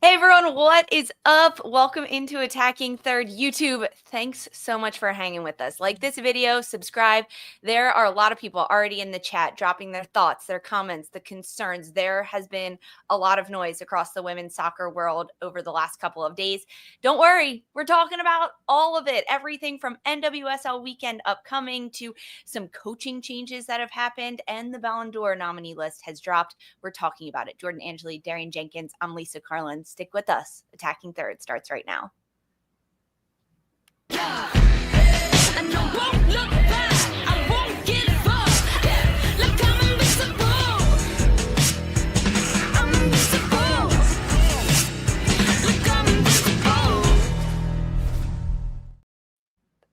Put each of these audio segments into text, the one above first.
Hey everyone, what is up? Welcome into Attacking Third YouTube. Thanks so much for hanging with us. Like this video, subscribe. There are a lot of people already in the chat dropping their thoughts, their comments, the concerns. There has been a lot of noise across the women's soccer world over the last couple of days. Don't worry, we're talking about all of it. Everything from NWSL weekend upcoming to some coaching changes that have happened, and the Ballon d'Or nominee list has dropped. We're talking about it. Jordan Angeli, Darian Jenkins, I'm Lisa Carlin. Stick with us. Attacking Third starts right now.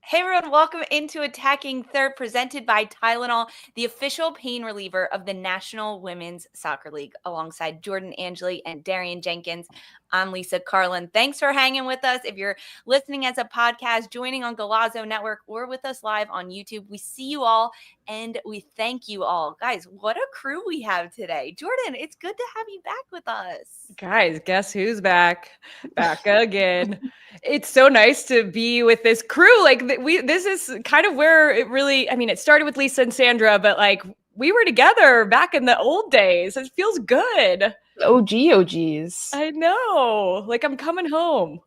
Hey everyone, welcome into Attacking Third, presented by Tylenol, the official pain reliever of the National Women's Soccer League, alongside Jordan Angeli and Darian Jenkins. I'm Lisa Carlin. Thanks for hanging with us. If you're listening as a podcast, joining on Galazzo Network, or with us live on YouTube, we see you all and we thank you all. Guys, what a crew we have today. Jordan, it's good to have you back with us. Guys, guess who's back? Back again. It's so nice to be with this crew. This is kind of where it really, it started with Lisa and Sandra, but we were together back in the old days. It feels good. OGs. I know. Like I'm coming home.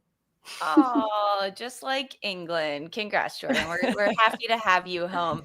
Oh, just like England. Congrats, Jordan. We're happy to have you home.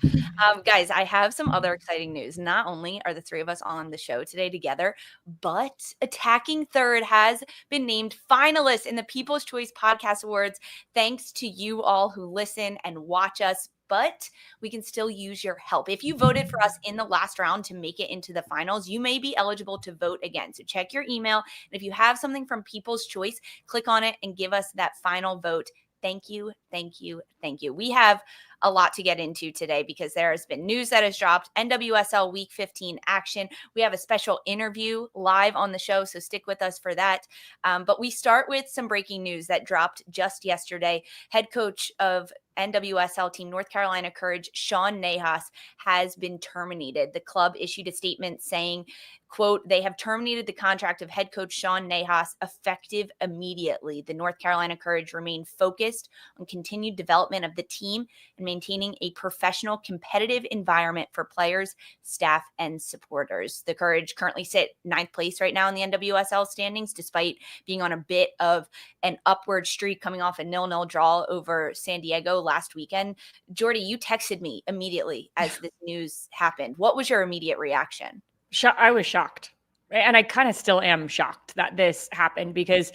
Guys, I have some other exciting news. Not only are the three of us on the show today together, but Attacking Third has been named finalist in the People's Choice Podcast Awards. Thanks to you all who listen and watch us. But we can still use your help. If you voted for us in the last round to make it into the finals, you may be eligible to vote again. So check your email. And if you have something from People's Choice, click on it and give us that final vote. Thank you, thank you, thank you. We have a lot to get into today because there has been news that has dropped. NWSL Week 15 action. We have a special interview live on the show, so stick with us for that. But we start with some breaking news that dropped just yesterday. Head coach of NWSL team North Carolina Courage, Sean Nahas, has been terminated. The club issued a statement saying, quote, they have terminated the contract of head coach Sean Nahas effective immediately. The North Carolina Courage remain focused on continued development of the team and maintaining a professional, competitive environment for players, staff, and supporters. The Courage currently sit 9th place right now in the NWSL standings, despite being on a bit of an upward streak coming off a 0-0 draw over San Diego last weekend. Jordy, you texted me immediately as this news happened. What was your immediate reaction? I was shocked. And I kind of still am shocked that this happened because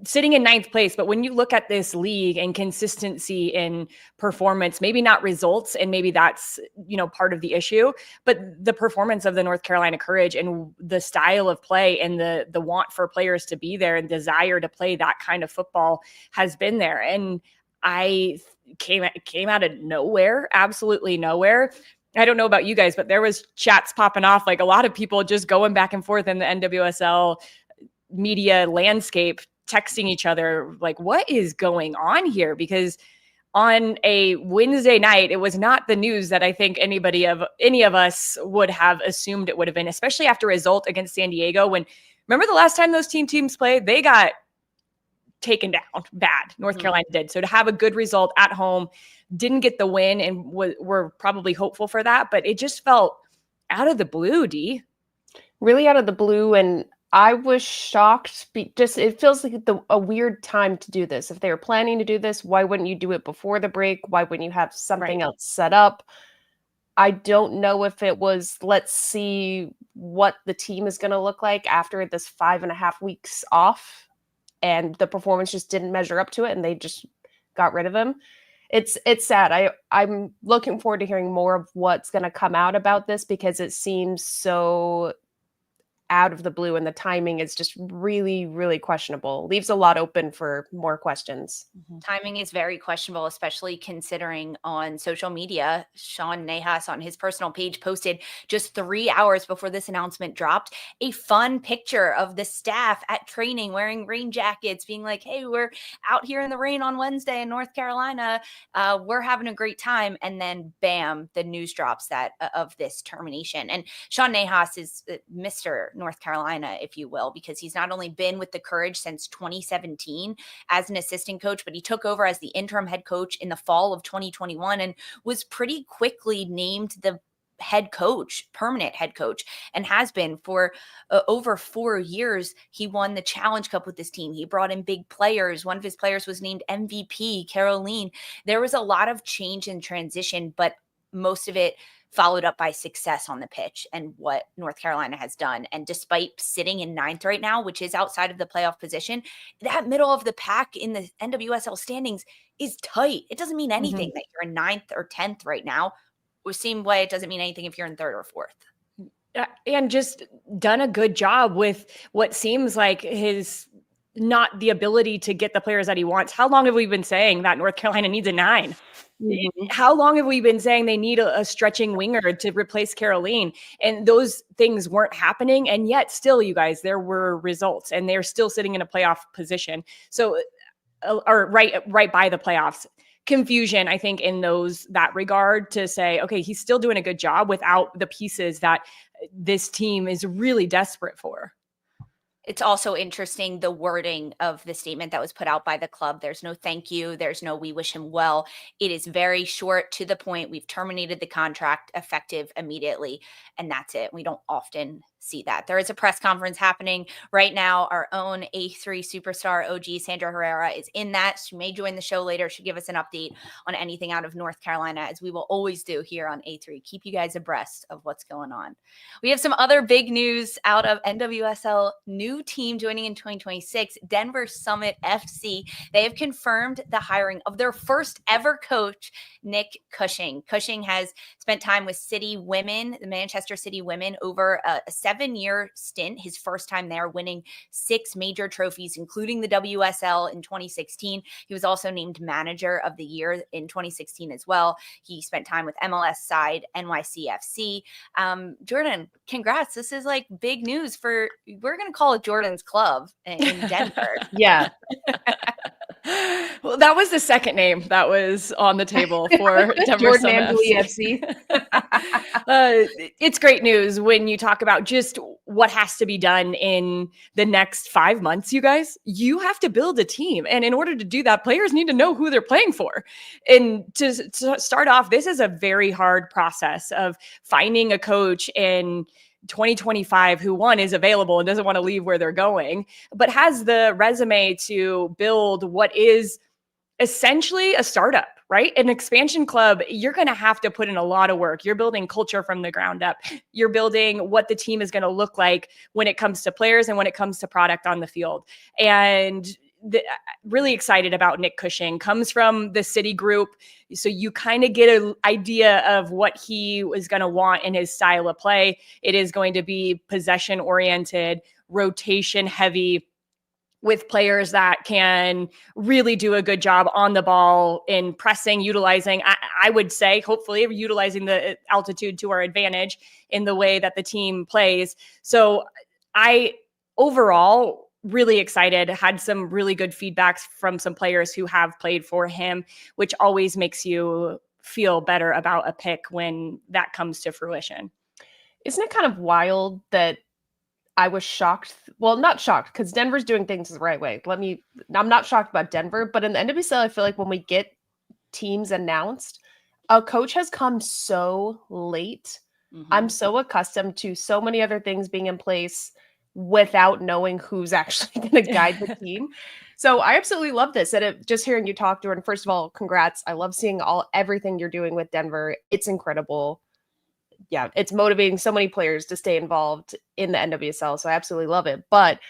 sitting in 9th place, but when you look at this league and consistency in performance, maybe not results, and maybe that's, part of the issue, but the performance of the North Carolina Courage and the style of play and the want for players to be there and desire to play that kind of football has been there. And I came out of nowhere, absolutely nowhere. I don't know about you guys, but there was chats popping off, like a lot of people just going back and forth in the NWSL media landscape, texting each other, like, what is going on here? Because on a Wednesday night, it was not the news that I think any of us would have assumed it would have been, especially after a result against San Diego. Remember the last time those teams played, they got taken down bad. North Carolina did. So to have a good result at home, didn't get the win, and we're probably hopeful for that, but it just felt out of the blue, D. Really out of the blue, and I was shocked. It feels like a weird time to do this. If they were planning to do this, why wouldn't you do it before the break? Why wouldn't you have something else set up? I don't know if it was, let's see what the team is going to look like after this 5.5 weeks off, and the performance just didn't measure up to it, and they just got rid of him. It's sad. I'm looking forward to hearing more of what's going to come out about this, because it seems so out of the blue, and the timing is just really, really questionable. Leaves a lot open for more questions. Timing is very questionable, especially considering on social media, Sean Nahas on his personal page posted just 3 hours before this announcement dropped a fun picture of the staff at training wearing rain jackets, being like, hey, we're out here in the rain on Wednesday in North Carolina. We're having a great time. And then bam, the news drops that of this termination. And Sean Nahas is Mr. North Carolina, if you will, because he's not only been with the Courage since 2017 as an assistant coach, but he took over as the interim head coach in the fall of 2021 and was pretty quickly named the head coach, permanent head coach, and has been for over 4 years. He won the Challenge Cup with this team. He brought in big players. One of his players was named MVP, Caroline. There was a lot of change and transition, but most of it followed up by success on the pitch and what North Carolina has done. And despite sitting in 9th right now, which is outside of the playoff position, that middle of the pack in the NWSL standings is tight. It doesn't mean anything that you're in 9th or 10th right now. The same way it doesn't mean anything if you're in 3rd or 4th. And just done a good job with what seems like his not the ability to get the players that he wants. How long have we been saying that North Carolina needs a 9? How long have we been saying they need a stretching winger to replace Caroline? And those things weren't happening. And yet still, you guys, there were results and they're still sitting in a playoff position. So, or right by the playoffs. Confusion, I think, in that regard to say, okay, he's still doing a good job without the pieces that this team is really desperate for. It's also interesting, the wording of the statement that was put out by the club. There's no thank you. There's no we wish him well. It is very short, to the point. We've terminated the contract, effective immediately. And that's it. We don't often see that. There is a press conference happening right now. Our own A3 superstar OG Sandra Herrera is in that. She may join the show later. She'll give us an update on anything out of North Carolina, as we will always do here on A3. Keep you guys abreast of what's going on. We have some other big news out of NWSL. New team joining in 2026, Denver Summit FC. They have confirmed the hiring of their first ever coach, Nick Cushing. Cushing has spent time with City Women, the Manchester City Women, over a 7-year stint. His first time there, winning 6 major trophies, including the WSL in 2016. He was also named Manager of the Year in 2016 as well. He spent time with MLS side NYCFC. Jordan, congrats. This is like big news we're going to call it Jordan's Club in Denver. Yeah. Well, that was the second name that was on the table for Denver Jordan Angeli FC. It's great news when you talk about just what has to be done in the next 5 months, you guys. You have to build a team. And in order to do that, players need to know who they're playing for. And to start off, this is a very hard process of finding a coach in 2025 who, one, is available and doesn't want to leave where they're going, but has the resume to build what is essentially a startup, right? An expansion club. You're going to have to put in a lot of work. You're building culture from the ground up. You're building what the team is going to look like when it comes to players and when it comes to product on the field. And really excited about Nick Cushing. Comes from the City group, so you kind of get an idea of what he was going to want in his style of play. It is going to be possession oriented, rotation heavy, with players that can really do a good job on the ball in pressing, utilizing, I would say, hopefully utilizing the altitude to our advantage in the way that the team plays. So I overall really excited, had some really good feedbacks from some players who have played for him, which always makes you feel better about a pick when that comes to fruition. Isn't it kind of wild that I was shocked? Well, not shocked, because Denver's doing things the right way. I'm not shocked about Denver, but in the NWSL, I feel like when we get teams announced, a coach has come so late. Mm-hmm. I'm so accustomed to so many other things being in place without knowing who's actually going to guide the team. So I absolutely love this. And just hearing you talk, Jordan, first of all, congrats. I love seeing everything you're doing with Denver. It's incredible. Yeah, it's motivating so many players to stay involved in the NWSL. So I absolutely love it. But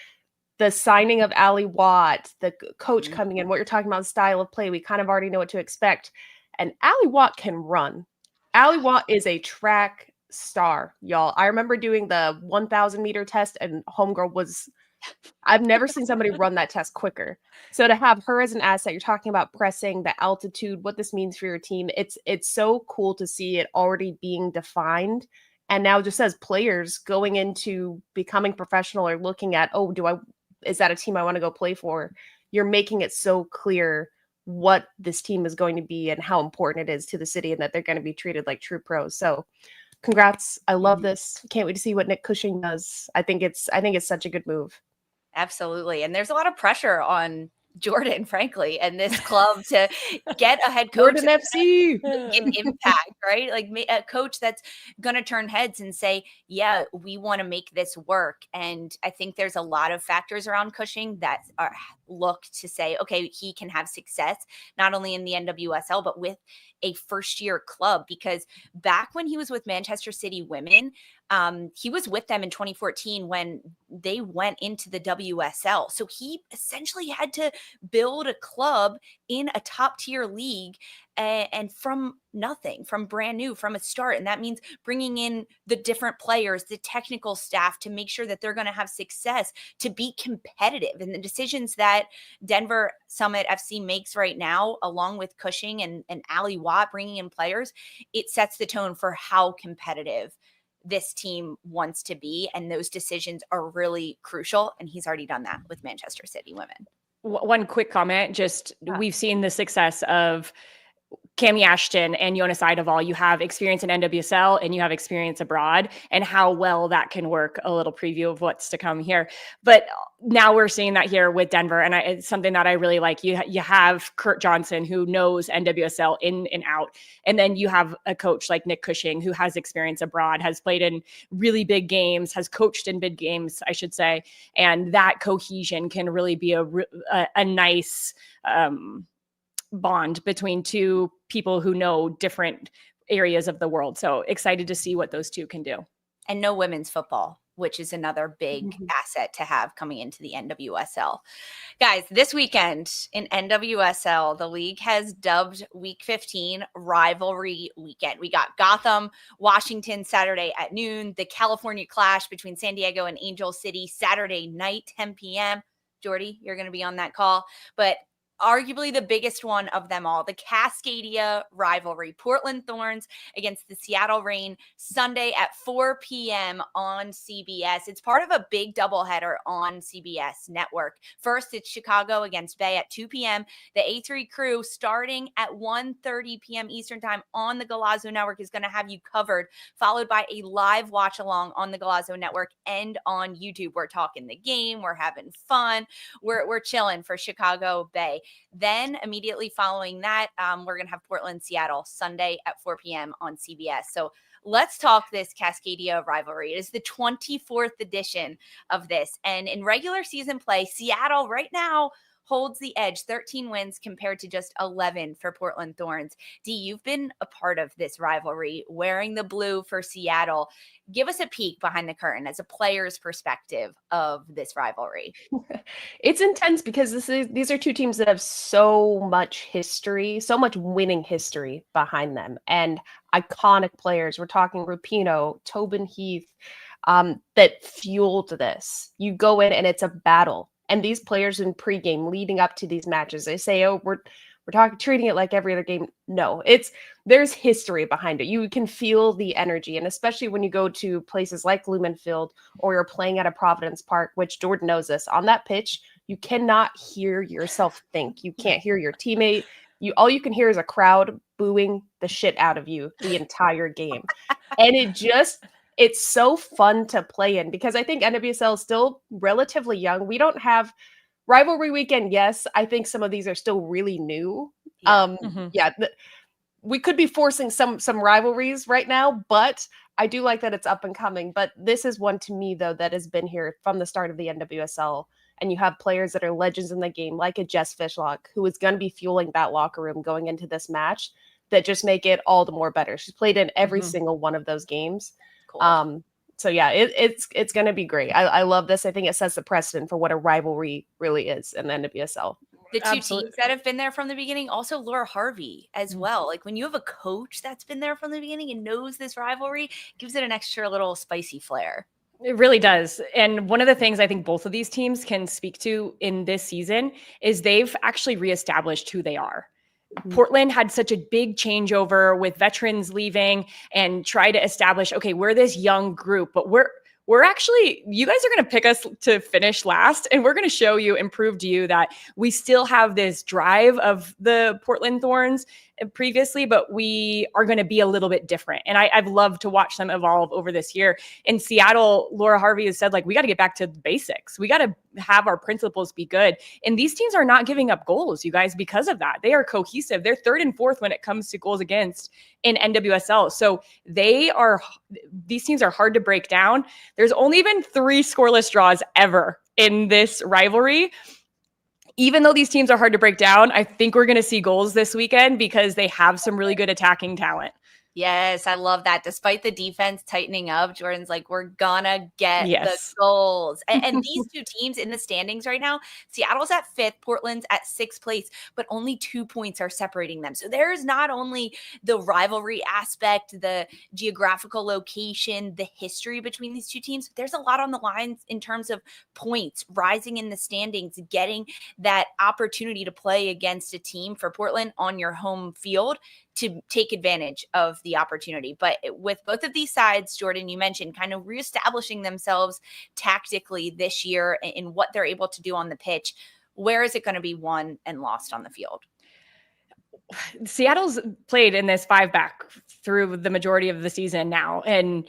the signing of Ali Watt, the coach coming in, what you're talking about, style of play, we kind of already know what to expect. And Ali Watt can run. Ali Watt is a track star, y'all. I remember doing the 1,000 meter test, and homegirl I've never seen somebody run that test quicker. So to have her as an asset, you're talking about pressing, the altitude, what this means for your team. It's so cool to see it already being defined. And now just as players going into becoming professional or looking at, is that a team I want to go play for? You're making it so clear what this team is going to be and how important it is to the city and that they're going to be treated like true pros. So congrats. I love this. Can't wait to see what Nick Cushing does. I think it's such a good move. Absolutely. And there's a lot of pressure on Jordan, frankly, and this club to get a head coach Jordan FC, make an impact, right? Like a coach that's going to turn heads and say, yeah, we want to make this work. And I think there's a lot of factors around Cushing that look to say, okay, he can have success, not only in the NWSL, but with a first year club, because back when he was with Manchester City Women, he was with them in 2014 when they went into the WSL. So he essentially had to build a club in a top tier league and from nothing, from brand new, from a start. And that means bringing in the different players, the technical staff to make sure that they're going to have success, to be competitive. And the decisions that Denver Summit FC makes right now, along with Cushing and Ali Watt bringing in players, it sets the tone for how competitive this team wants to be. And those decisions are really crucial. And he's already done that with Manchester City Women. One quick comment, we've seen the success of Cami Ashton and Jonas Eidevall. You have experience in NWSL and you have experience abroad, and how well that can work. A little preview of what's to come here. But now we're seeing that here with Denver, and it's something that I really like. You have Kurt Johnson, who knows NWSL in and out, and then you have a coach like Nick Cushing, who has experience abroad, has played in really big games, has coached in big games, I should say, and that cohesion can really be a nice bond between two people who know different areas of the world. So excited to see what those two can do. And no women's football, which is another big asset to have coming into the NWSL. Guys, this weekend in NWSL, the league has dubbed Week 15 Rivalry Weekend. We got Gotham, Washington Saturday at noon, the California clash between San Diego and Angel City Saturday night, 10 p.m. Jordy, you're going to be on that call. But arguably the biggest one of them all, the Cascadia Rivalry, Portland Thorns against the Seattle Reign, Sunday at 4 p.m. on CBS. It's part of a big doubleheader on CBS network. First, it's Chicago against Bay at 2 p.m. The A3 crew, starting at 1:30 p.m. Eastern time on the Golazo Network, is going to have you covered, followed by a live watch along on the Golazo Network and on YouTube. We're talking the game. We're having fun. We're chilling for Chicago Bay. Then immediately following that, we're going to have Portland, Seattle, Sunday at 4 p.m. on CBS. So let's talk this Cascadia rivalry. It is the 24th edition of this. And in regular season play, Seattle right now holds the edge, 13 wins compared to just 11 for Portland Thorns. Dee, you've been a part of this rivalry, wearing the blue for Seattle. Give us a peek behind the curtain as a player's perspective of this rivalry. It's intense because these are two teams that have so much history, so much winning history behind them, and iconic players. We're talking Rapinoe, Tobin Heath, that fueled this. You go in and it's a battle. And these players in pregame leading up to these matches, they say, "Oh, we're treating it like every other game." No, there's history behind it. You can feel the energy, and especially when you go to places like Lumen Field or you're playing at a Providence Park, which Jordan knows this. On that pitch, you cannot hear yourself think. You can't hear your teammate. All you can hear is a crowd booing the shit out of you the entire game, and it's so fun to play in because I think NWSL is still relatively young. We don't have rivalry weekend. Yes, I think some of these are still really new. We could be forcing some rivalries right now, but I do like that it's up and coming. But this is one to me, though, that has been here from the start of the NWSL. And you have players that are legends in the game, like a Jess Fishlock, who is going to be fueling that locker room going into this match, that just make it all the more better. She's played in every single one of those games. Cool. So yeah, it's going to be great. I love this. I think it sets the precedent for what a rivalry really is in the NWSL. The two teams that have been there from the beginning, also Laura Harvey as well. Like when you have a coach that's been there from the beginning and knows this rivalry, gives it an extra little spicy flair. It really does. And one of the things I think both of these teams can speak to in this season is they've actually reestablished who they are. Portland had such a big changeover with veterans leaving and try to establish, okay, we're this young group, but we're actually, you guys are going to pick us to finish last, and we're going to show you and prove to you that we still have this drive of the Portland Thorns previously, but we are going to be a little bit different. And I've loved to watch them evolve over this year. In Seattle, Laura Harvey has said, like, we got to get back to the basics. We got to have our principles be good. And these teams are not giving up goals, you guys, because of that. They are cohesive. They're 3rd and 4th when it comes to goals against in NWSL. So these teams are hard to break down. There's only been 3 scoreless draws ever in this rivalry. Even though these teams are hard to break down, I think we're going to see goals this weekend because they have some really good attacking talent. Yes, I love that. Despite the defense tightening up, Jordan's like, we're gonna get the goals. And these 2 teams in the standings right now, Seattle's at 5th, Portland's at 6th place, but only 2 points are separating them. So there's not only the rivalry aspect, the geographical location, the history between these 2 teams, there's a lot on the lines in terms of points, rising in the standings, getting that opportunity to play against a team for Portland on your home field to take advantage of the opportunity. But with both of these sides, Jordan, you mentioned kind of reestablishing themselves tactically this year in what they're able to do on the pitch. Where is it going to be won and lost on the field? Seattle's played in this 5-back through the majority of the season now. And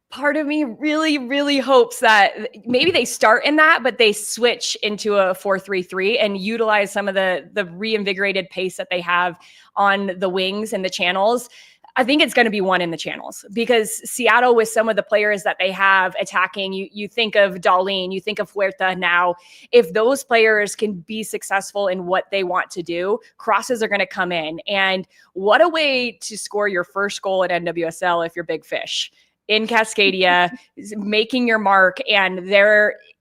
part of me really, really hopes that maybe they start in that, but they switch into a 4-3-3 and utilize some of the reinvigorated pace that they have on the wings and the channels. I think it's going to be won in the channels because Seattle, with some of the players that they have attacking, you think of Darlene, you think of Huerta now. If those players can be successful in what they want to do, crosses are going to come in. And what a way to score your first goal at NWSL if you're Big Fish. In Cascadia, making your mark. And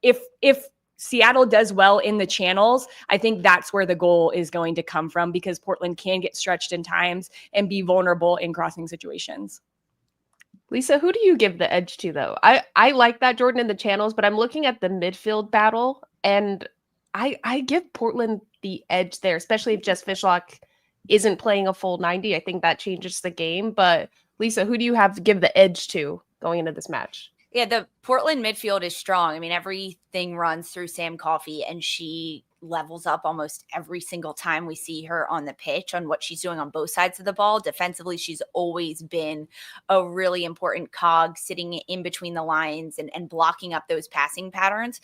if Seattle does well in the channels, I think that's where the goal is going to come from because Portland can get stretched in times and be vulnerable in crossing situations. Lisa, who do you give the edge to, though? I like that, Jordan, in the channels, but I'm looking at the midfield battle, and I give Portland the edge there, especially if Jess Fishlock isn't playing a full 90. I think that changes the game, but Lisa, who do you have to give the edge to going into this match? Yeah, the Portland midfield is strong. I mean, everything runs through Sam Coffey, and she levels up almost every single time we see her on the pitch on what she's doing on both sides of the ball. Defensively, she's always been a really important cog sitting in between the lines and blocking up those passing patterns.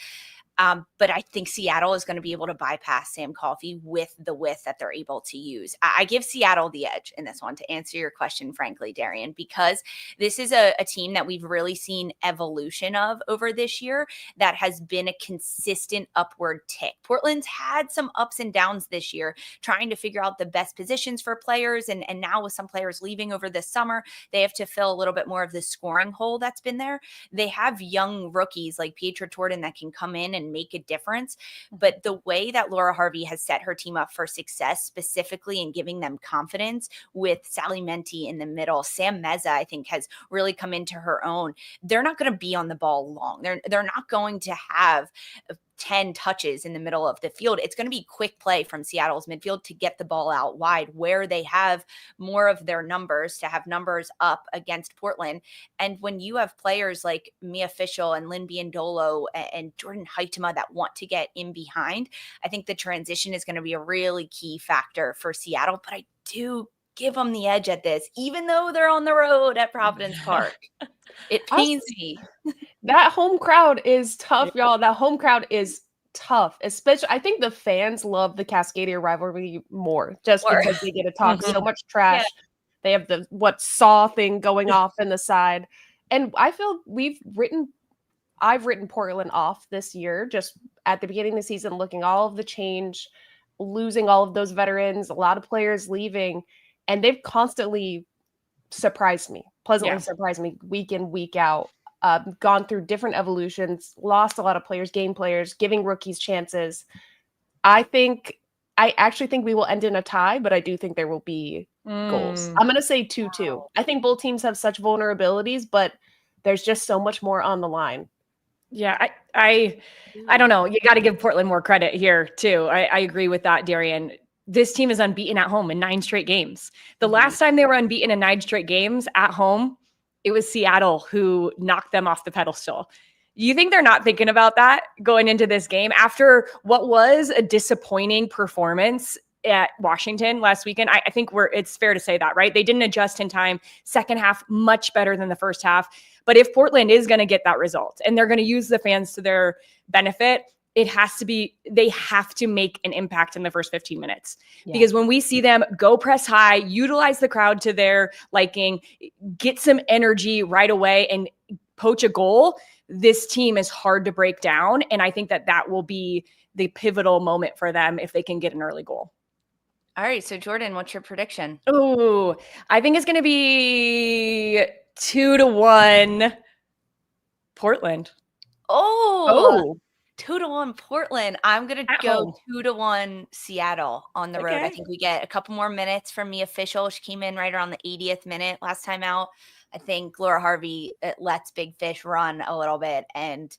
But I think Seattle is going to be able to bypass Sam Coffey with the width that they're able to use. I give Seattle the edge in this one, to answer your question, frankly, Darian, because this is a team that we've really seen evolution of over this year that has been a consistent upward tick. Portland's had some ups and downs this year, trying to figure out the best positions for players. And now with some players leaving over the summer, they have to fill a little bit more of the scoring hole that's been there. They have young rookies like Pietra Torden that can come in and make a difference. But the way that Laura Harvey has set her team up for success, specifically in giving them confidence with Sally Menti in the middle, Sam Meza, I think, has really come into her own. They're not going to be on the ball long. They're not going to have 10 touches in the middle of the field. It's going to be quick play from Seattle's midfield to get the ball out wide where they have more of their numbers, to have numbers up against Portland. And when you have players like Mia Fischel and Lynn Biondolo and Jordan Heitema that want to get in behind, I think the transition is going to be a really key factor for Seattle. But I do give them the edge at this, even though they're on the road at Providence Park. It pains me. That home crowd is tough, y'all. That home crowd is tough. Especially, I think the fans love the Cascadia rivalry more, just because they get to talk so much trash. Yeah. They have the saw thing going off in the side. And I feel I've written Portland off this year, just at the beginning of the season, looking all of the change, losing all of those veterans, a lot of players leaving, and they've constantly pleasantly surprised me week in, week out. Gone through different evolutions, lost a lot of players, gained players, giving rookies chances. I actually think we will end in a tie, but I do think there will be goals. I'm going to say 2-2. Wow. I think both teams have such vulnerabilities, but there's just so much more on the line. Yeah, I don't know. You got to give Portland more credit here too. I agree with that, Darian. This team is unbeaten at home in 9 straight games. The last time they were unbeaten in 9 straight games at home, it was Seattle who knocked them off the pedestal. You think they're not thinking about that going into this game after what was a disappointing performance at Washington last weekend. I think it's fair to say that, right? They didn't adjust in time. Second half, much better than the first half. But if Portland is going to get that result and they're going to use the fans to their benefit, they have to make an impact in the first 15 minutes. Yeah. Because when we see them go press high, utilize the crowd to their liking, get some energy right away and poach a goal, this team is hard to break down. And I think that will be the pivotal moment for them if they can get an early goal. All right. So Jordan, what's your prediction? Oh, I think it's going to be 2-1 Portland. Oh. 2-1 Portland. I'm going to go 2-1 Seattle on the road. I think we get a couple more minutes from the official. She came in right around the 80th minute last time out. I think Laura Harvey lets Big Fish run a little bit. And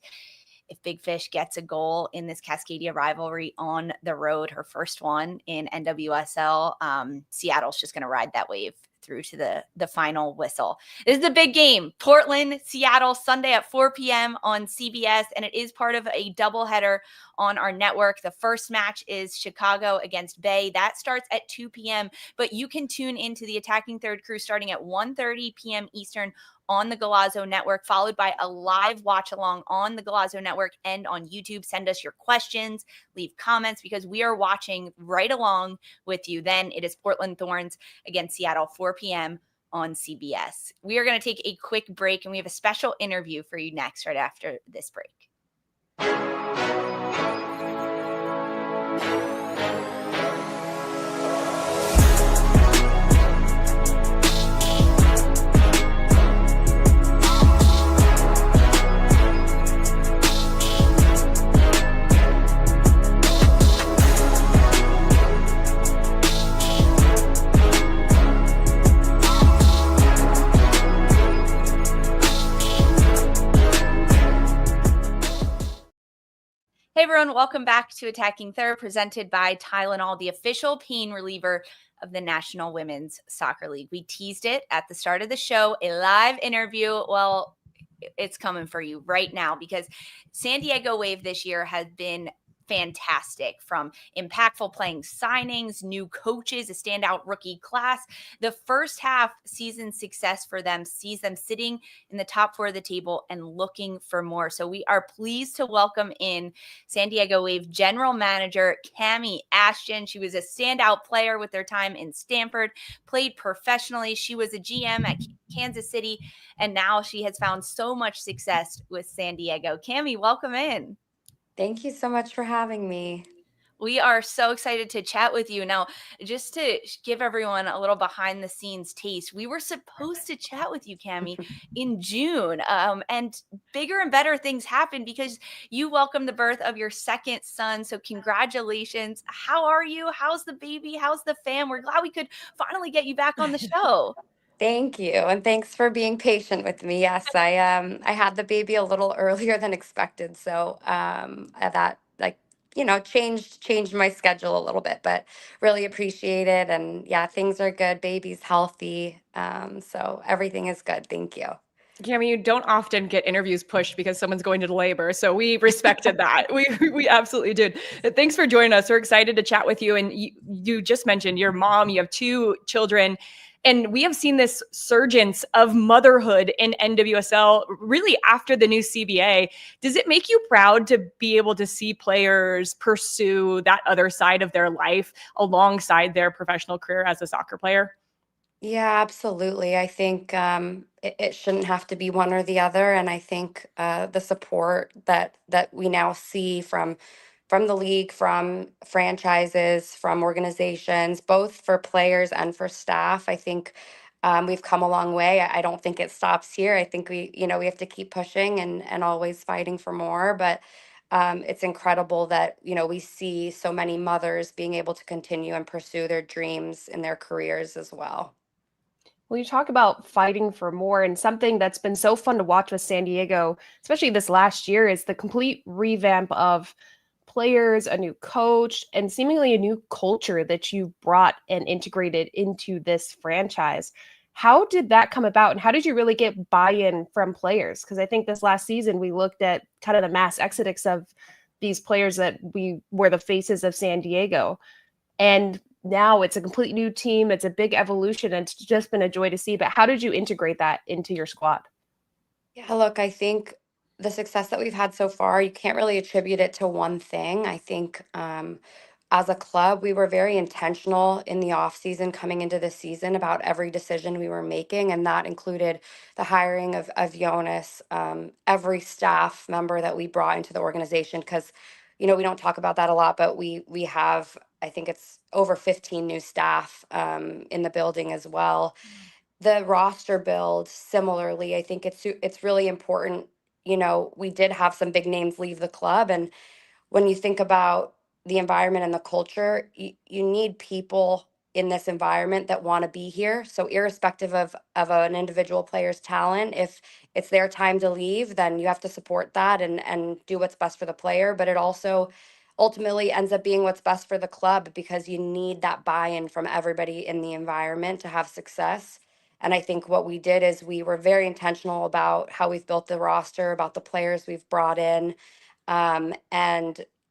if Big Fish gets a goal in this Cascadia rivalry on the road, her first one in NWSL, Seattle's just going to ride that wave through to the final whistle. This is the big game. Portland, Seattle, Sunday at 4 p.m. on CBS, and it is part of a doubleheader on our network. The first match is Chicago against Bay. That starts at 2 p.m., but you can tune into the Attacking Third Crew starting at 1:30 p.m. Eastern on the Golazo Network, followed by a live watch along on the Golazo Network and on YouTube. Send us your questions, leave comments, because we are watching right along with you. Then it is Portland Thorns against Seattle, 4 p.m. on CBS. We are going to take a quick break, and we have a special interview for you next, right after this break. Hey everyone, welcome back to Attacking Third, presented by Tylenol, the official pain reliever of the National Women's Soccer League. We teased it at the start of the show, a live interview. Well, it's coming for you right now, because San Diego Wave this year has been fantastic, from impactful playing signings, new coaches, a standout rookie class. The first half season success for them sees them sitting in the top 4 of the table and looking for more. So we are pleased to welcome in San Diego Wave General Manager Cami Ashton. She was a standout player with their time in Stanford, played professionally. She was a GM at Kansas City, and now she has found so much success with San Diego. Cami, welcome in. Thank you so much for having me. We are so excited to chat with you. Now, just to give everyone a little behind the scenes taste, we were supposed to chat with you, Cami, in June, and bigger and better things happened because you welcomed the birth of your second son. So congratulations. How are you? How's the baby? How's the fam? We're glad we could finally get you back on the show. Thank you. And thanks for being patient with me. Yes, I had the baby a little earlier than expected. So that changed my schedule a little bit, but really appreciate it. And yeah, things are good. Baby's healthy. So everything is good. Thank you. Cami, you don't often get interviews pushed because someone's going into labor. So we respected that. We absolutely did. Thanks for joining us. We're excited to chat with you. And you just mentioned your mom, you have 2 children. And we have seen this surgence of motherhood in NWSL really after the new CBA. Does it make you proud to be able to see players pursue that other side of their life alongside their professional career as a soccer player? Yeah, absolutely. I think it shouldn't have to be one or the other. And I think the support that we now see from the league, from franchises, from organizations, both for players and for staff, I think we've come a long way. I don't think it stops here. I think we have to keep pushing and always fighting for more. But it's incredible that, we see so many mothers being able to continue and pursue their dreams in their careers as well. Well, you talk about fighting for more, and something that's been so fun to watch with San Diego, especially this last year, is the complete revamp of players, a new coach, and seemingly a new culture that you brought and integrated into this franchise. How did that come about, and how did you really get buy-in from players? Because I think this last season we looked at kind of the mass exodus of these players that we were the faces of San Diego. And now it's a complete new team. It's a big evolution, and it's just been a joy to see. But how did you integrate that into your squad? Yeah, look, I think the success that we've had so far, you can't really attribute it to one thing. I think as a club, we were very intentional in the off season coming into the season about every decision we were making, and that included the hiring of Jonas, every staff member that we brought into the organization. Because, we don't talk about that a lot, but we have, I think it's over 15 new staff in the building as well. The roster build similarly, I think it's really important. We did have some big names leave the club, and when you think about the environment and the culture, you need people in this environment that want to be here. So irrespective of an individual player's talent, if it's their time to leave, then you have to support that and do what's best for the player. But it also ultimately ends up being what's best for the club, because you need that buy-in from everybody in the environment to have success. And I think what we did is we were very intentional about how we've built the roster, about the players we've brought in. And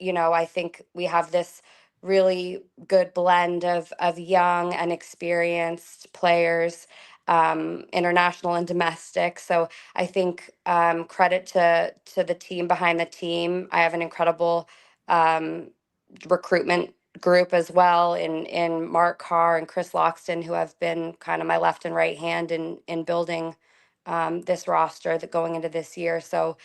I think we have this really good blend of young and experienced players, international and domestic. So I think credit to the team behind the team. I have an incredible um, recruitment group as well in Mark Carr and Chris Loxton, who have been kind of my left and right hand in building this roster that going into this year. So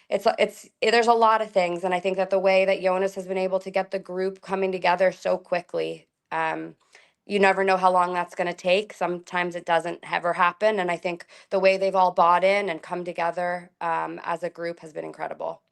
there's a lot of things, and I think that the way that Jonas has been able to get the group coming together so quickly, you never know how long that's going to take. Sometimes it doesn't ever happen, and I think the way they've all bought in and come together as a group has been incredible.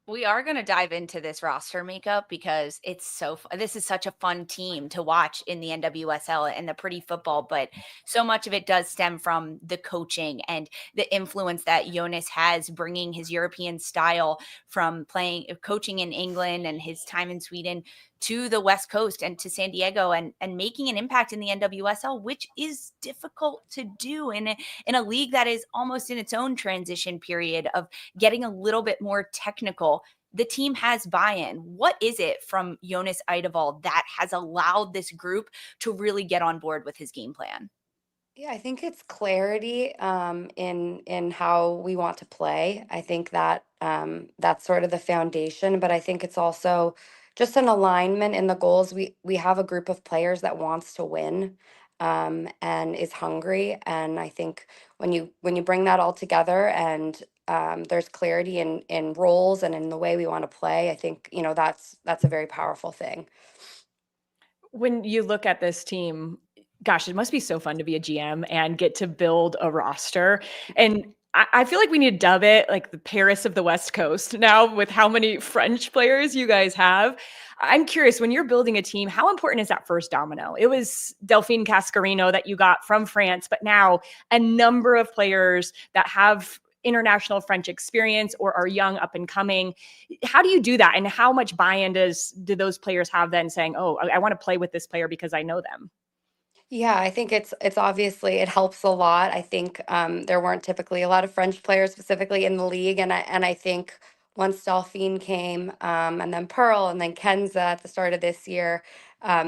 We are going to dive into this roster makeup because this is such a fun team to watch in the NWSL and the pretty football, but so much of it does stem from the coaching and the influence that Jonas has, bringing his European style from coaching in England and his time in Sweden to the West Coast and to San Diego, and making an impact in the NWSL, which is difficult to do in a league that is almost in its own transition period of getting a little bit more technical. The team has buy-in. What is it from Jonas Eidevall that has allowed this group to really get on board with his game plan? Yeah, I think it's clarity in how we want to play. I think that that's sort of the foundation, but I think it's also just an alignment in the goals. We have a group of players that wants to win and is hungry, and I think when you bring that all together and there's clarity in roles and in the way we want to play, I think that's a very powerful thing. When you look at this team, gosh, it must be so fun to be a GM and get to build a roster. And I feel like we need to dub it like the Paris of the West Coast now, with how many French players you guys have. I'm curious, when you're building a team, how important is that first domino? It was Delphine Cascarino that you got from France, but now a number of players that have international French experience or are young, up and coming. How do you do that? And how much buy-in do those players have then, saying, oh, I want to play with this player because I know them? Yeah, I think it's obviously it helps a lot. I think there weren't typically a lot of French players specifically in the league, and I think once Delphine came, and then Pearl, and then Kenza at the start of this year,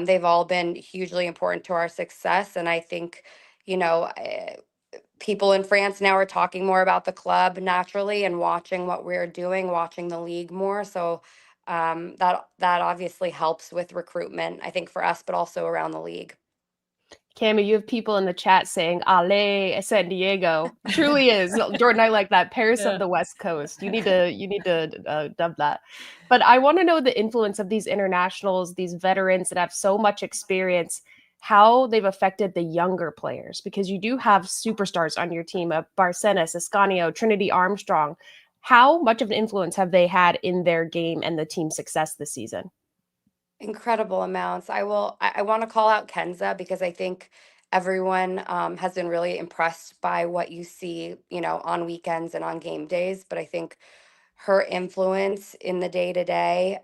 they've all been hugely important to our success. And I think, you know, eh, people in France now are talking more about the club naturally and watching what we're doing, watching the league more. So that obviously helps with recruitment, I think for us, but also around the league. Cami, you have people in the chat saying "Ale San Diego." Truly is, Jordan. I like that. Paris of Yeah. the West Coast. You need to dub that. But I want to know the influence of these internationals, these veterans that have so much experience, how they've affected the younger players, because you do have superstars on your team of Barcenas, Escanio, Trinity Armstrong. How much of an influence have they had in their game and the team's success this season? Incredible amounts. I want to call out Kenza because I think everyone has been really impressed by what you see, on weekends and on game days. But I think her influence in the day to day,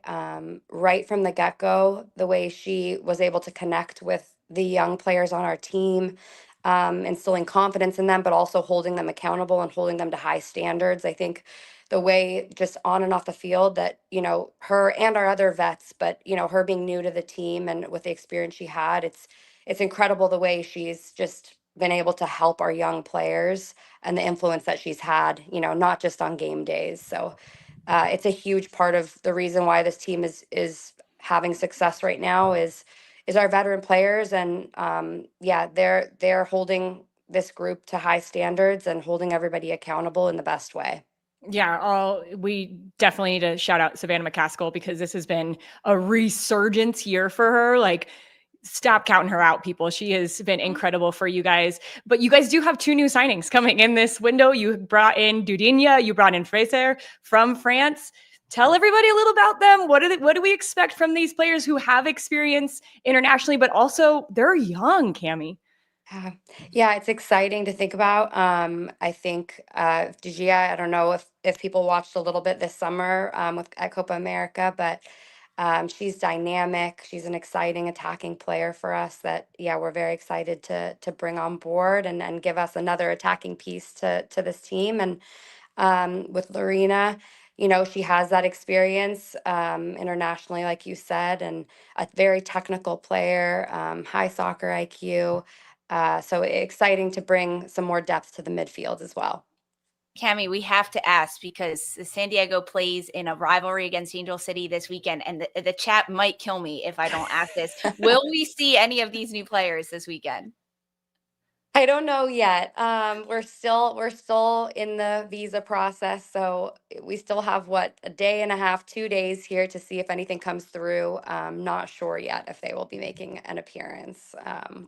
right from the get go, the way she was able to connect with the young players on our team, instilling confidence in them, but also holding them accountable and holding them to high standards. I think the way just on and off the field that, her and our other vets, but, her being new to the team and with the experience she had, it's incredible the way she's just been able to help our young players and the influence that she's had, not just on game days. So it's a huge part of the reason why this team is having success right now is our veteran players. And they're holding this group to high standards and holding everybody accountable in the best way. Yeah, we definitely need to shout out Savannah McCaskill, because this has been a resurgence year for her. Like, stop counting her out, people. She has been incredible for you guys. But you guys do have 2 new signings coming in this window. You brought in Dudinia, you brought in Fraser from France. Tell everybody a little about them. What do we expect from these players who have experience internationally, but also they're young, Cami? Yeah, it's exciting to think about. I think Dujia, I don't know if people watched a little bit this summer at Copa America, but she's dynamic. She's an exciting attacking player for us that, we're very excited to bring on board and give us another attacking piece to this team. And with Lorena, she has that experience internationally, like you said, and a very technical player, high soccer IQ. So exciting to bring some more depth to the midfield as well. Cami, we have to ask, because San Diego plays in a rivalry against Angel City this weekend, and the chat might kill me if I don't ask this. Will we see any of these new players this weekend? I don't know yet. We're still in the visa process, so we still have a day and a half, 2 days here to see if anything comes through. Not sure yet if they will be making an appearance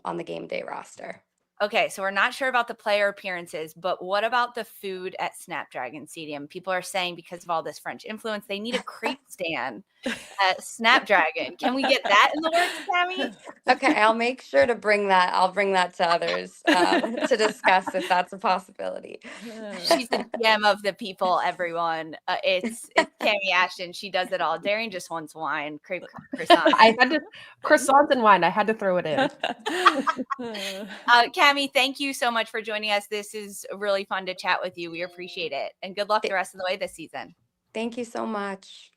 on the game day roster. Okay, so we're not sure about the player appearances, but what about the food at Snapdragon Stadium? People are saying because of all this French influence, they need a crepe stand at Snapdragon. Can we get that in the works, Cami? Okay, I'll make sure to bring that. I'll bring that to others to discuss if that's a possibility. She's the GM of the people, everyone. It's Cami Ashton. She does it all. Darian just wants wine, crepe, croissant. Croissants and wine. I had to throw it in. Cami, thank you so much for joining us. This is really fun to chat with you. We appreciate it. And good luck the rest of the way this season. Thank you so much.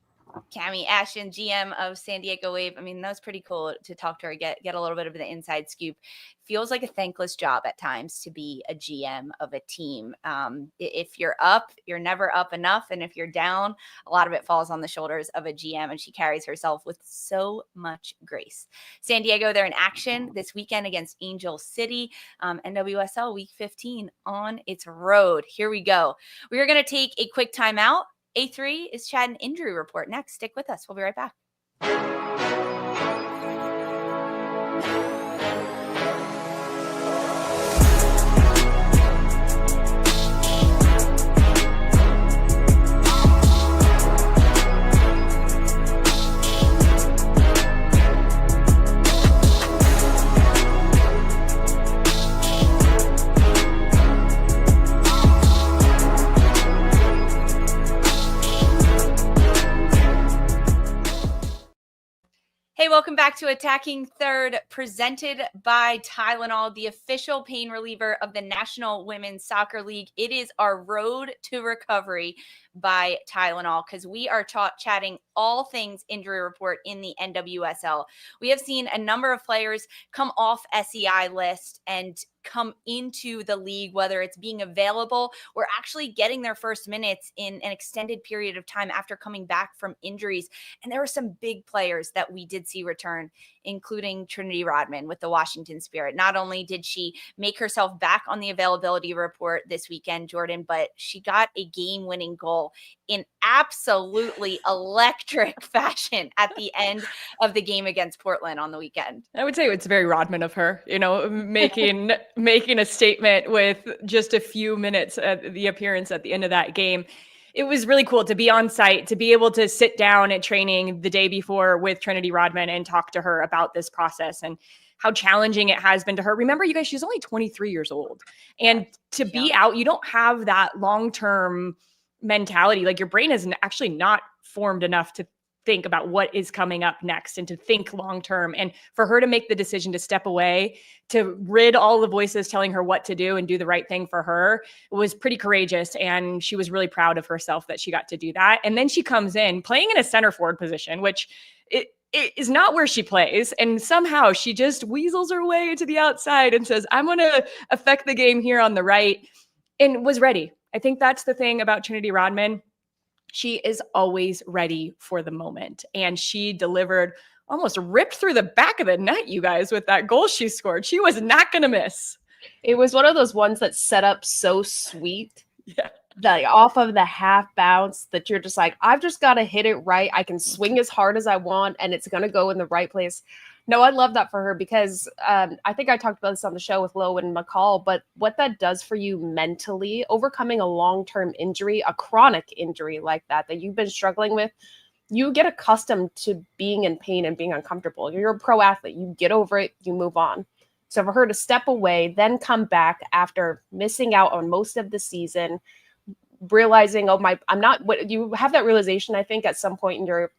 Cami Ashton, GM of San Diego Wave. I mean, that was pretty cool to talk to her, get a little bit of the inside scoop. Feels like a thankless job at times to be a GM of a team. If you're up, you're never up enough. And if you're down, a lot of it falls on the shoulders of a GM, and she carries herself with so much grace. San Diego, they're in action this weekend against Angel City, NWSL Week 15 on its road. Here we go. We are going to take a quick timeout. A3 is Chad and Injury Report next. Stick with us. We'll be right back. Hey, welcome back to Attacking Third, presented by Tylenol, the official pain reliever of the National Women's Soccer League. It is our road to recovery by Tylenol, because we are chatting all things injury report in the NWSL. We have seen a number of players come off SEI list and come into the league, whether it's being available or actually getting their first minutes in an extended period of time after coming back from injuries. And there were some big players that we did see return, including Trinity Rodman with the Washington Spirit. Not only did she make herself back on the availability report this weekend, Jordan, but she got a game-winning goal in absolutely electric fashion at the end of the game against Portland on the weekend. I would say it's very Rodman of her, making a statement with just a few minutes at the appearance at the end of that game. It was really cool to be on site, to be able to sit down at training the day before with Trinity Rodman and talk to her about this process and how challenging it has been to her. Remember, you guys, she's only 23 years old. And to be out, you don't have that long-term mentality. Like, your brain is actually not formed enough to think about what is coming up next and to think long-term. And for her to make the decision to step away, to rid all the voices telling her what to do and do the right thing for her was pretty courageous. And she was really proud of herself that she got to do that. And then she comes in playing in a center forward position, which it is not where she plays. And somehow she just weasels her way to the outside and says, I'm going to affect the game here on the right, and was ready. I think that's the thing about Trinity Rodman. She is always ready for the moment. And she delivered, almost ripped through the back of the net, you guys, with that goal she scored. She was not going to miss. It was one of those ones that set up so sweet. Yeah. That off of the half bounce that you're just like, I've just got to hit it right. I can swing as hard as I want and it's going to go in the right place. No, I love that for her because I think I talked about this on the show with Lo and McCall, but what that does for you mentally, overcoming a long-term injury, a chronic injury like that you've been struggling with, you get accustomed to being in pain and being uncomfortable. You're a pro athlete. You get over it, you move on. So for her to step away, then come back after missing out on most of the season, realizing, I'm not what you have that realization, I think, at some point in your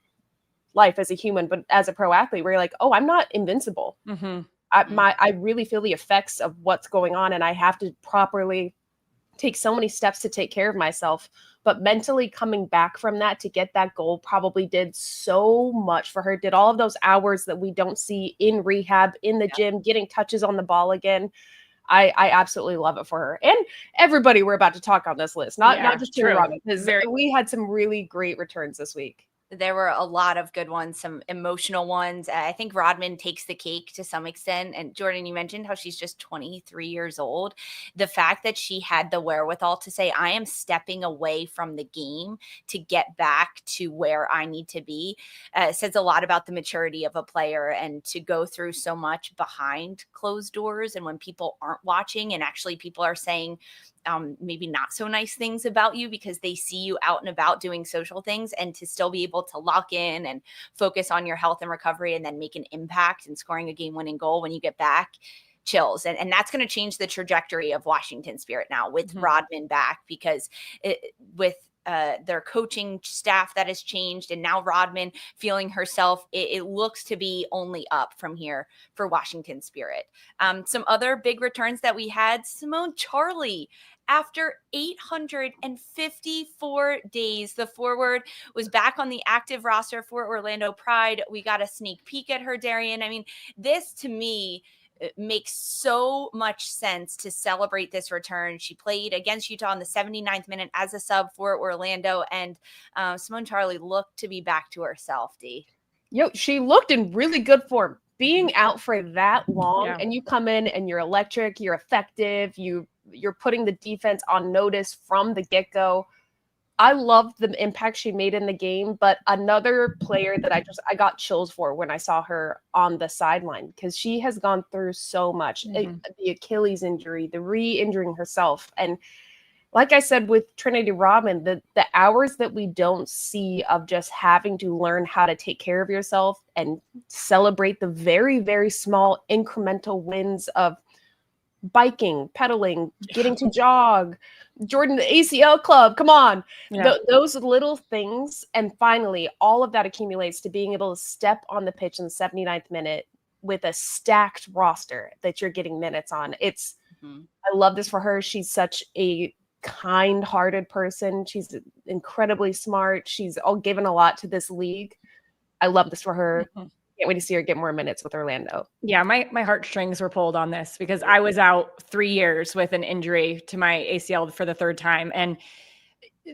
life as a human, but as a pro athlete, where you're like, oh, I'm not invincible. Mm-hmm. I really feel the effects of what's going on, and I have to properly take so many steps to take care of myself. But mentally coming back from that to get that goal probably did so much for her. Did all of those hours that we don't see in rehab, in the gym, getting touches on the ball again. I absolutely love it for her and everybody we're about to talk on this list. Not just Trinity Rodman, because we had some really great returns this week. There were a lot of good ones, some emotional ones. I think Rodman takes the cake to some extent. And Jordan, you mentioned how she's just 23 years old. The fact that she had the wherewithal to say, I am stepping away from the game to get back to where I need to be, says a lot about the maturity of a player, and to go through so much behind closed doors and when people aren't watching and actually people are saying, maybe not so nice things about you because they see you out and about doing social things, and to still be able to lock in and focus on your health and recovery and then make an impact and scoring a game-winning goal when you get back, chills. And that's going to change the trajectory of Washington Spirit now with Rodman back, because with their coaching staff that has changed, and now Rodman feeling herself, it looks to be only up from here for Washington Spirit. Some other big returns that we had, Simone Charley. After 854 days, the forward was back on the active roster for Orlando Pride. We got a sneak peek at her, Darian. I mean, this to me makes so much sense to celebrate this return. She played against Utah in the 79th minute as a sub for Orlando, and Simone Charley looked to be back to herself, D. She looked in really good form. Being out for that long, and you come in and you're electric, you're effective, you're putting the defense on notice from the get-go. I loved the impact she made in the game, but another player that I got chills for when I saw her on the sideline, because she has gone through so much. The Achilles injury, the re-injuring herself. And like I said with Trinity Rodman, the hours that we don't see of just having to learn how to take care of yourself and celebrate the very, very small incremental wins of biking, pedaling, getting to jog, Jordan, the ACL club, come on. Those little things. And finally, all of that accumulates to being able to step on the pitch in the 79th minute with a stacked roster that you're getting minutes on. I love this for her. She's such a kind-hearted person. She's incredibly smart. She's all given a lot to this league. I love this for her. Can't wait to see her get more minutes with Orlando. Yeah, my heartstrings were pulled on this because I was out 3 years with an injury to my ACL for the third time. And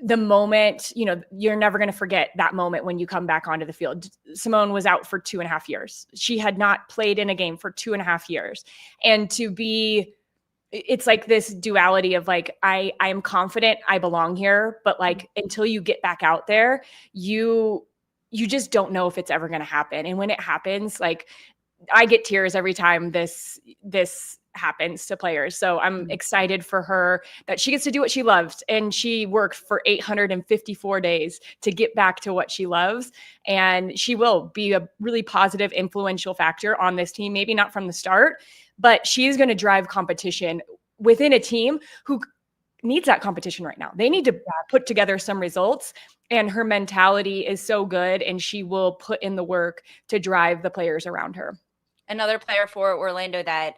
the moment, you're never going to forget that moment when you come back onto the field. Simone was out for 2.5 years. She had not played in a game for 2.5 years. And it's like this duality of like, I am confident I belong here, but like until you get back out there, you just don't know if it's ever going to happen. And when it happens, like I get tears every time this happens to players. So I'm excited for her that she gets to do what she loves. And she worked for 854 days to get back to what she loves. And she will be a really positive, influential factor on this team. Maybe not from the start, but she's going to drive competition within a team who needs that competition right now. They need to put together some results, and her mentality is so good, and she will put in the work to drive the players around her. Another player for Orlando that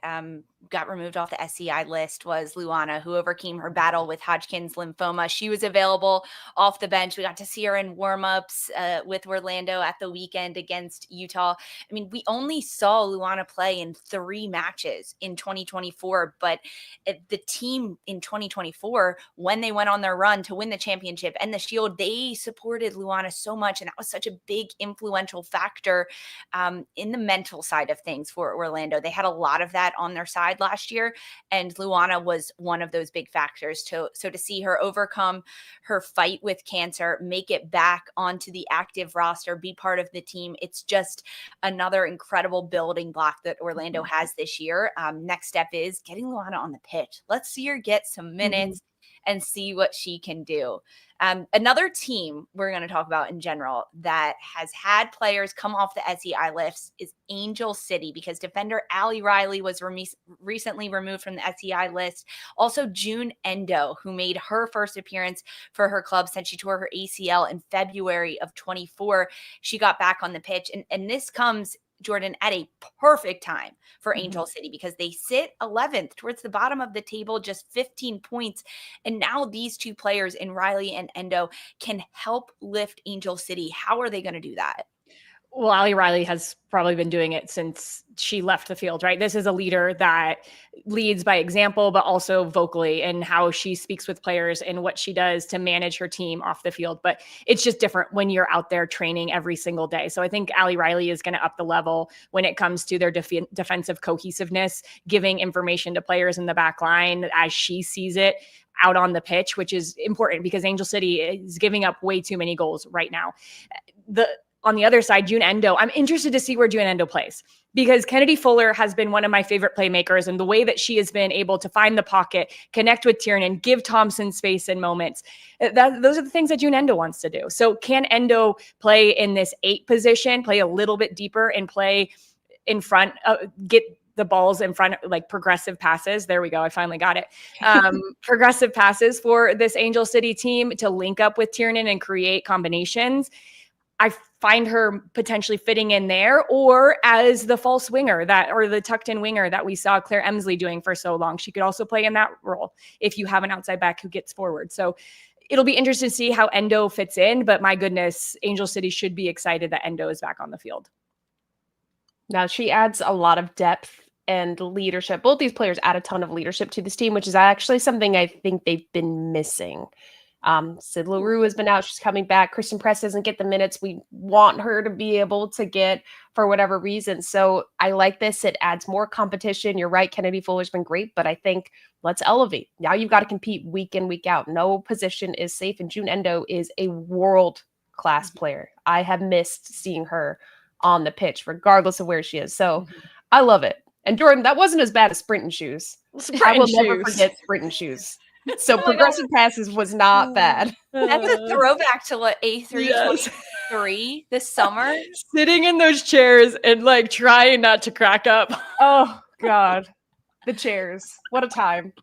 got removed off the SCI list was Luana, who overcame her battle with Hodgkin's lymphoma. She was available off the bench. We got to see her in warmups with Orlando at the weekend against Utah. I mean, we only saw Luana play in 3 matches in 2024, but the team in 2024, when they went on their run to win the championship and the Shield, they supported Luana so much, and that was such a big influential factor in the mental side of things for Orlando. They had a lot of that on their side last year, and Luana was one of those big factors. So to see her overcome her fight with cancer, make it back onto the active roster, be part of the team, it's just another incredible building block that Orlando has this year. Next step is getting Luana on the pitch. Let's see her get some minutes and see what she can do. Another team we're going to talk about in general that has had players come off the SEI list is Angel City, because defender Allie Riley was recently removed from the SEI list. Also, Jun Endo, who made her first appearance for her club since she tore her ACL in February of 24. She got back on the pitch, and this comes, Jordan, at a perfect time for Angel City, because they sit 11th towards the bottom of the table, just 15 points. And now these 2 players in Riley and Endo can help lift Angel City. How are they going to do that? Well, Allie Riley has probably been doing it since she left the field, right? This is a leader that leads by example, but also vocally, and how she speaks with players and what she does to manage her team off the field. But it's just different when you're out there training every single day. So I think Allie Riley is going to up the level when it comes to their defensive cohesiveness, giving information to players in the back line as she sees it out on the pitch, which is important because Angel City is giving up way too many goals right now. On the other side, Jun Endo, I'm interested to see where Jun Endo plays, because Kennedy Fuller has been one of my favorite playmakers, and the way that she has been able to find the pocket, connect with Tiernan, give Thompson space in moments, those are the things that Jun Endo wants to do. So can Endo play in this 8 position, play a little bit deeper, and play in front, get the balls in front, like progressive passes? There we go. I finally got it. Progressive passes for this Angel City team to link up with Tiernan and create combinations. I find her potentially fitting in there, or as the false winger or the tucked in winger that we saw Claire Emsley doing for so long. She could also play in that role if you have an outside back who gets forward. So it'll be interesting to see how Endo fits in, but my goodness, Angel City should be excited that Endo is back on the field. Now she adds a lot of depth and leadership. Both these players add a ton of leadership to this team, which is actually something I think they've been missing. Sid LaRue has been out. She's coming back. Kristen Press doesn't get the minutes we want her to be able to get for whatever reason. So I like this. It adds more competition. You're right. Kennedy Fuller's been great, but I think let's elevate. Now you've got to compete week in, week out. No position is safe. And Jun Endo is a world-class player. I have missed seeing her on the pitch, regardless of where she is. So I love it. And Jordan, that wasn't as bad as Sprintin' Shoes. I will never forget Sprintin' Shoes. So progressive passes was not bad. That's a throwback to what, A323 this summer? Sitting in those chairs and like trying not to crack up. Oh God. The chairs. What a time.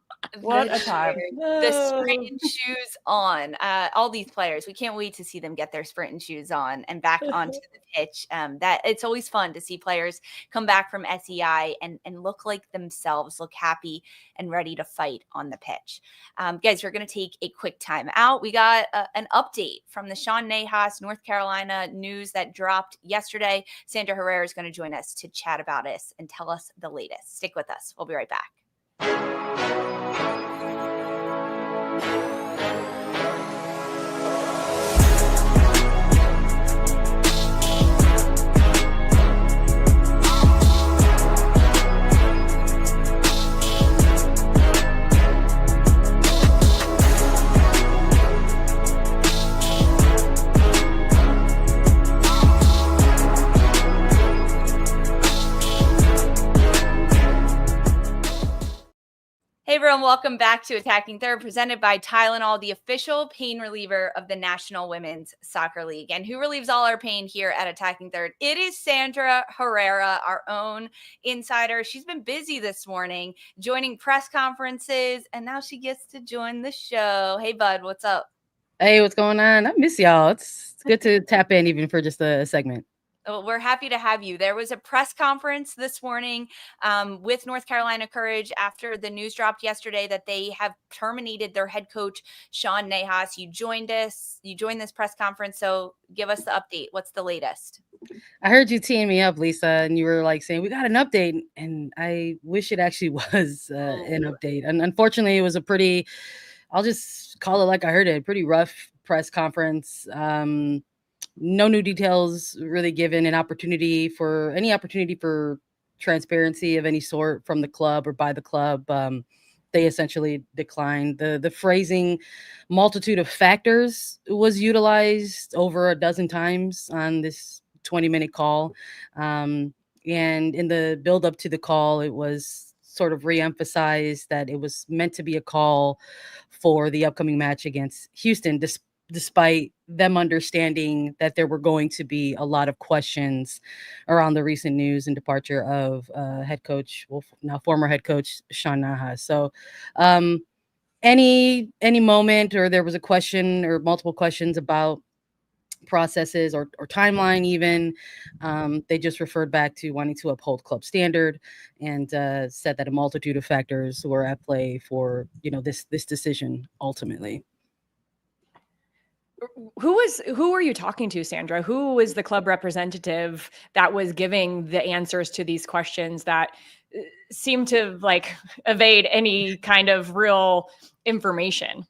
What a time. The Sprintin' Shoes on. All these players, we can't wait to see them get their Sprintin' Shoes on and back onto the pitch. That it's always fun to see players come back from SEI and look like themselves, look happy and ready to fight on the pitch. Guys, we're going to take a quick time out. We got an update from the Sean Nahas, North Carolina news that dropped yesterday. Sandra Herrera is going to join us to chat about this and tell us the latest. Stick with us. We'll be right back. Hey everyone, welcome back to Attacking Third, presented by Tylenol, the official pain reliever of the National Women's Soccer League. And who relieves all our pain here at Attacking Third? It is Sandra Herrera, our own insider. She's been busy this morning, joining press conferences, and now she gets to join the show. Hey bud, what's up? Hey, what's going on? I miss y'all. It's good to tap in even for just a segment. Well, we're happy to have you. There was a press conference this morning with North Carolina Courage after the news dropped yesterday that they have terminated their head coach, Sean Nahas. You joined us. You joined this press conference. So give us the update. What's the latest? I heard you teeing me up, Lisa, and you were like saying, we got an update. And I wish it actually was an update. And unfortunately, it was a pretty, I'll just call it like I heard it, pretty rough press conference. No new details really given, any opportunity for transparency of any sort from the club or by the club. They essentially declined. The phrasing multitude of factors was utilized over a dozen times on this 20-minute call. And in the build up to the call, it was sort of reemphasized that it was meant to be a call for the upcoming match against Houston, despite them understanding that there were going to be a lot of questions around the recent news and departure of head coach, now former head coach, Sean Nahas. So any moment or there was a question or multiple questions about processes or timeline even, they just referred back to wanting to uphold club standard and said that a multitude of factors were at play for this decision ultimately. Who were you talking to, Sandra? Who was the club representative that was giving the answers to these questions that seemed to like evade any kind of real information?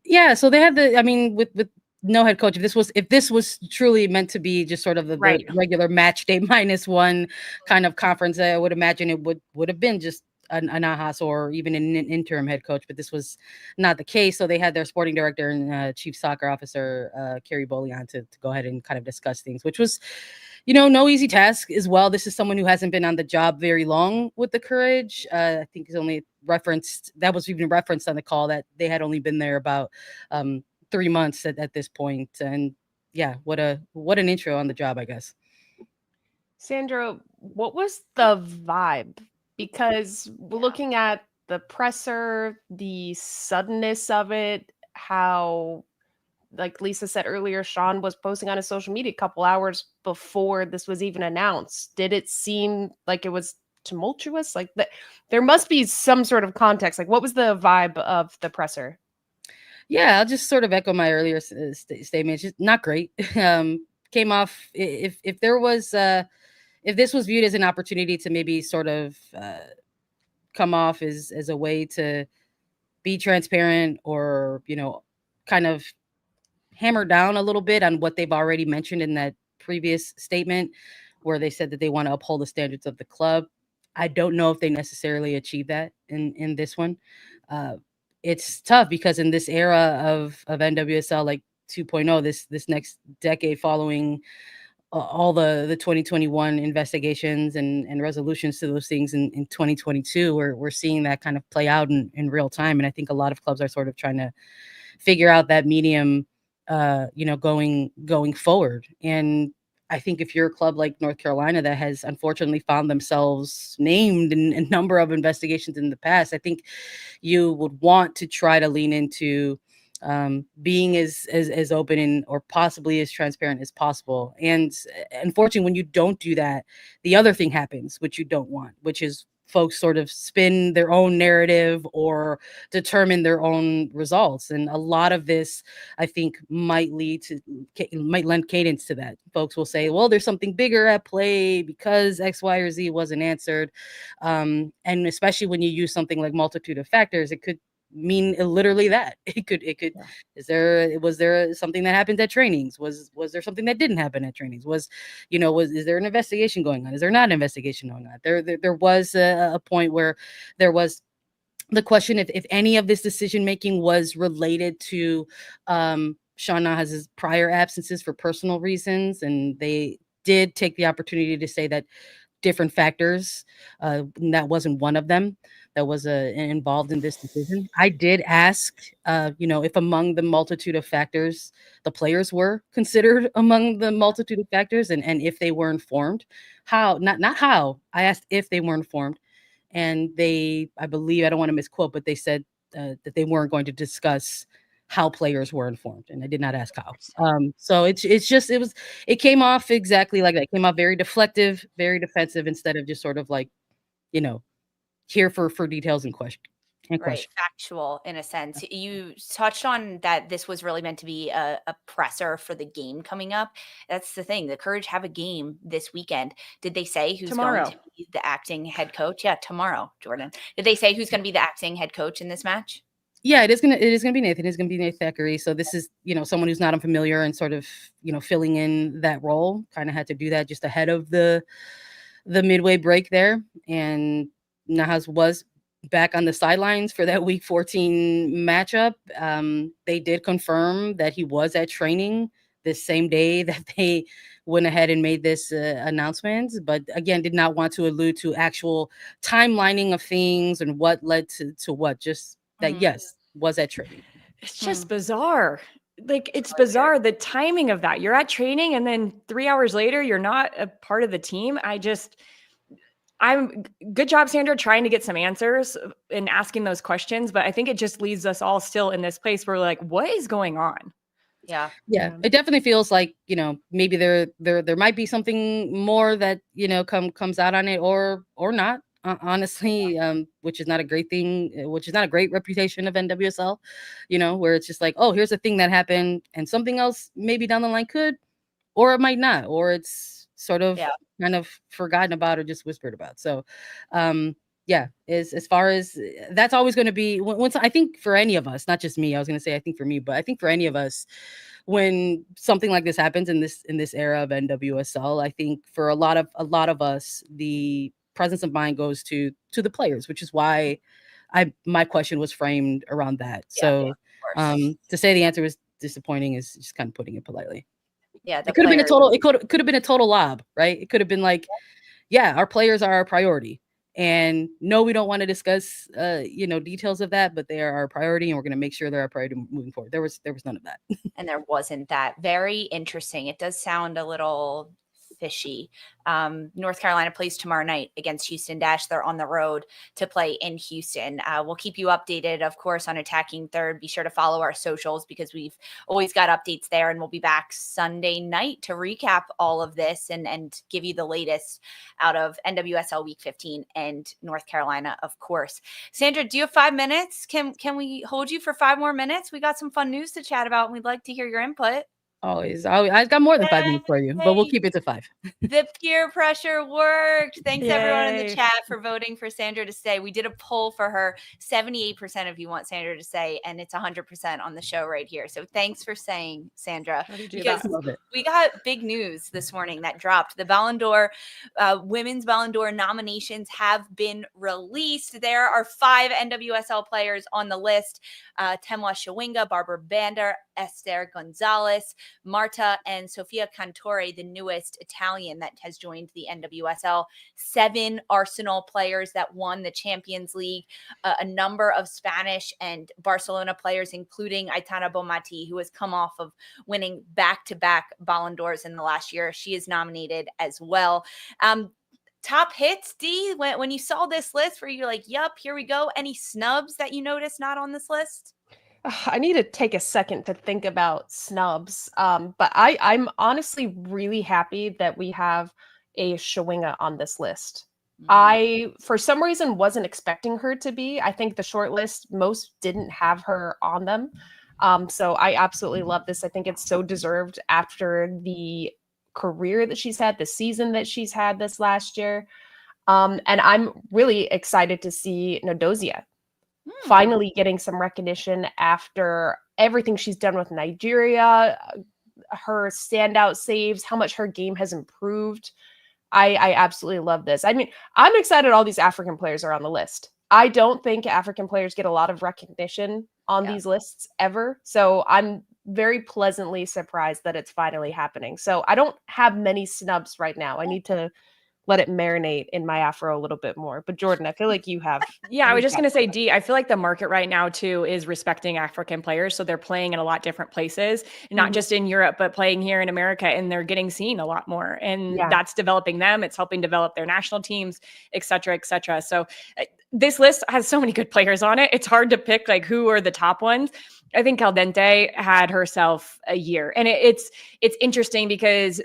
Yeah, so they had with no head coach, if this was truly meant to be just sort of the regular match day -1 kind of conference, I would imagine it would have been just a Nahas or even an interim head coach, but this was not the case. So they had their sporting director and chief soccer officer, Carrie Ballon, to go ahead and kind of discuss things, which was, no easy task as well. This is someone who hasn't been on the job very long with the Courage. I think it's only that was even referenced on the call that they had only been there about 3 months at this point. And yeah, what an intro on the job, I guess. Sandra, what was the vibe? Because looking at the presser, the suddenness of it, how, like Lisa said earlier, Sean was posting on his social media a couple hours before this was even announced. Did it seem like it was tumultuous? Like there must be some sort of context. Like, what was the vibe of the presser? Yeah, I'll just sort of echo my earlier statement. It's just not great. Came off, if there was if this was viewed as an opportunity to maybe sort of come off as a way to be transparent or, kind of hammer down a little bit on what they've already mentioned in that previous statement where they said that they want to uphold the standards of the club. I don't know if they necessarily achieve that in this one. It's tough because in this era of NWSL like 2.0, this next decade following all the 2021 investigations and resolutions to those things in 2022, we're seeing that kind of play out in real time. And I think a lot of clubs are sort of trying to figure out that medium, going forward. And I think if you're a club like North Carolina that has unfortunately found themselves named in a number of investigations in the past, I think you would want to try to lean into being as open or possibly as transparent as possible. And unfortunately, when you don't do that, the other thing happens, which you don't want, which is folks sort of spin their own narrative or determine their own results. And a lot of this, I think, might lend cadence to that. Folks will say, well, there's something bigger at play because X, Y, or Z wasn't answered. And especially when you use something like multitude of factors, it could mean literally that it could yeah. Was there something that happened at trainings? Was there something that didn't happen at trainings? Is there an investigation going on? Is there not an investigation going on? There was a point where there was the question if any of this decision making was related to Sean Nahas' prior absences for personal reasons, and they did take the opportunity to say that different factors. That wasn't one of them that was involved in this decision. I did ask, if among the multitude of factors, the players were considered among the multitude of factors, and if they were informed. How, not how. I asked if they were informed, and I believe, I don't want to misquote, but they said that they weren't going to discuss how players were informed, and I did not ask how. So it came off exactly like that. It came off very deflective, very defensive, instead of just sort of like, here for details and question. Right, factual in a sense. You touched on that this was really meant to be a presser for the game coming up. That's the thing. The Courage have a game this weekend. Did they say who's Tomorrow. going to be the acting head coach? Yeah, tomorrow, Jordan. Did they say who's going to be the acting head coach in this match? Yeah, it is gonna be Nathan. It's gonna be Nathan Thackeray. So this is, someone who's not unfamiliar and sort of, filling in that role. Kind of had to do that just ahead of the midway break there. And Nahas was back on the sidelines for that week 14 matchup. They did confirm that he was at training this same day that they went ahead and made this announcement, but again, did not want to allude to actual timelining of things and what led to what, just that, yes, was at training. It's just bizarre. Like, it's bizarre, the timing of that. You're at training and then 3 hours later, you're not a part of the team. Good job, Sandra, trying to get some answers and asking those questions. But I think it just leaves us all still in this place where we're like, what is going on? Yeah. It definitely feels like, maybe there might be something more that, comes out on it or not. Honestly, which is not a great thing, which is not a great reputation of NWSL, where it's just like, oh, here's a thing that happened and something else maybe down the line could, or it might not, or it's sort of kind of forgotten about or just whispered about. So, as far as that's always going to be, once I think for any of us, not just me, I was going to say, I think for me, but I think for any of us, when something like this happens in this era of NWSL, I think for a lot of us, the presence of mind goes to the players, which is why my question was framed around that. So to say the answer is disappointing is just kind of putting it politely. Yeah, it could have been a total lob, right? It could have been like, our players are our priority, and no, we don't want to discuss details of that, but they are our priority, and we're going to make sure they're our priority moving forward. There was none of that. And there wasn't that. Very interesting. It does sound a little fishy. North Carolina plays tomorrow night against Houston Dash. They're on the road to play in Houston. We'll keep you updated, of course, on Attacking Third. Be sure to follow our socials because we've always got updates there, and we'll be back Sunday night to recap all of this and give you the latest out of NWSL Week 15 and North Carolina, of course. Sandra, do you have 5 minutes? Can we hold you for 5 more minutes? We got some fun news to chat about, and we'd like to hear your input. Always. I've got more than 5 minutes for you, but we'll keep it to 5. The peer pressure worked. Thanks everyone in the chat for voting for Sandra to stay. We did a poll for her. 78% of you want Sandra to stay, and it's 100% on the show right here. So thanks for saying, Sandra. Because we got big news this morning that dropped. The Ballon d'Or, women's Ballon d'Or nominations have been released. There are 5 NWSL players on the list. Temwa Shawinga, Barbara Bander, Esther Gonzalez, Marta, and Sofia Cantore, the newest Italian that has joined the NWSL. 7 Arsenal players that won the Champions League, a number of Spanish and Barcelona players, including Aitana Bonmati, who has come off of winning back-to-back Ballon d'Ors in the last year. She is nominated as well. Top hits, D, when you saw this list, were you like, yup, here we go? Any snubs that you noticed not on this list? I need to take a second to think about snubs. But I'm honestly really happy that we have a Shawinga on this list. I, for some reason, wasn't expecting her to be. I think the short list, most didn't have her on them. So I absolutely love this. I think it's so deserved after the career that she's had, the season that she's had this last year. And I'm really excited to see Nodozia finally getting some recognition after everything she's done with Nigeria, her standout saves, how much her game has improved. I absolutely love this. I mean, I'm excited all these African players are on the list. I don't think African players get a lot of recognition on these lists ever. So I'm very pleasantly surprised that it's finally happening. So I don't have many snubs right now. I need to let it marinate in my afro a little bit more. But Jordan, I feel like you have. Yeah, I was just going to say, D, I feel like the market right now too is respecting African players. So they're playing in a lot different places, not just in Europe, but playing here in America, and they're getting seen a lot more. And that's developing them. It's helping develop their national teams, et cetera, et cetera. So this list has so many good players on it. It's hard to pick like who are the top ones. I think Caldente had herself a year, and it's interesting because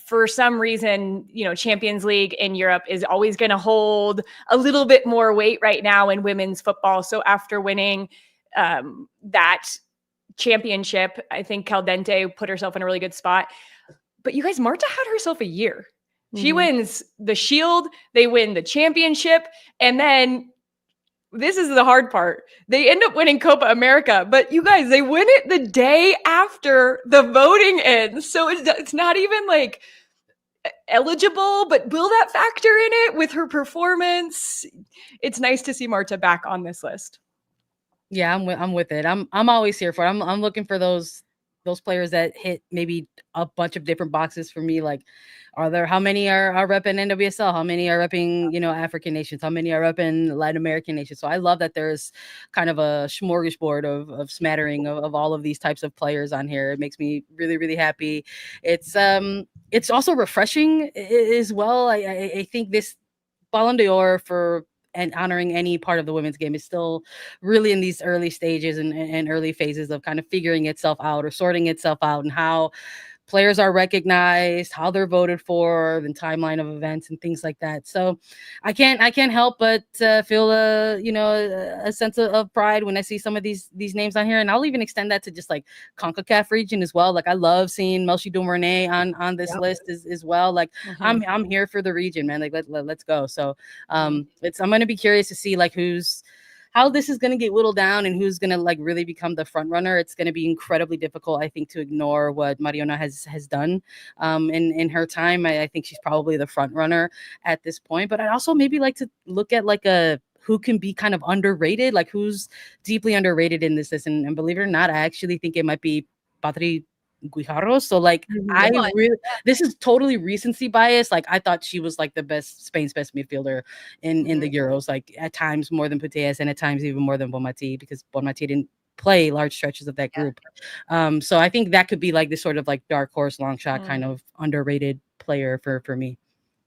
for some reason, you know, Champions League in Europe is always going to hold a little bit more weight right now in women's football. So after winning that championship, I think Caldente put herself in a really good spot. But you guys, Marta had herself a year. She wins the Shield, they win the championship, and then this is the hard part. They end up winning Copa America, but you guys, they win it the day after the voting ends. So it's not even like eligible, but will that factor in it with her performance? It's nice to see Marta back on this list. Yeah, I'm with it. I'm always here for it. I'm looking for those players that hit maybe a bunch of different boxes for me. Like, how many are repping NWSL? How many are repping, you know, African nations? How many are repping Latin American nations? So I love that there's kind of a smorgasbord of smattering of all of these types of players on here. It makes me really, really happy. It's also refreshing as well. I think this Ballon d'Or and honoring any part of the women's game is still really in these early stages and early phases of kind of figuring itself out or sorting itself out, and how players are recognized, how they're voted for, the timeline of events and things like that. So I can't help but feel a sense of pride when I see some of these names on here. And I'll even extend that to just like CONCACAF region as well. Like I love seeing Melchi Dumornay on this list as well. Like I'm here for the region, man. Like let's go. So I'm going to be curious to see like how this is going to get whittled down and who's going to like really become the front runner. It's going to be incredibly difficult, I think, to ignore what Mariona has done in her time. I think she's probably the front runner at this point. But I'd also maybe like to look at like who can be kind of underrated, like who's deeply underrated in this. And believe it or not, I actually think it might be Patri Guijarro. So like this is totally recency bias. Like I thought she was like Spain's best midfielder in the Euros, like at times more than Putellas and at times even more than Bonmatí, because Bonmatí didn't play large stretches of that group. So I think that could be like this sort of like dark horse long shot kind of underrated player for me.